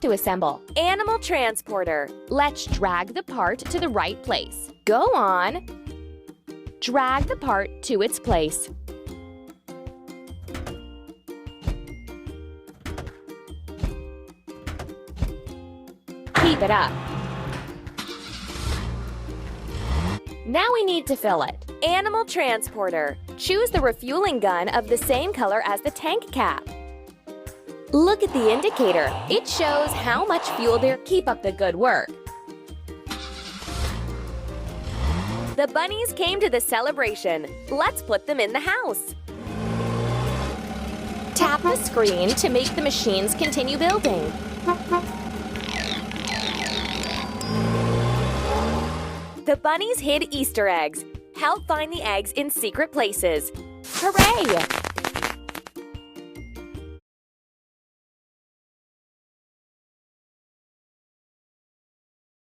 to assemble. Animal transporter. Let's drag the part to the right place. Go on. Drag the part to its place. Keep it up. Now we need to fill it. Animal transporter. Choose the refueling gun of the same color as the tank cap. Look at the indicator. It shows how much fuel there. Keep up the good work. The bunnies came to the celebration. Let's put them in the house. Tap the screen to make the machines continue building. The bunnies hid Easter eggs. Help find the eggs in secret places. Hooray!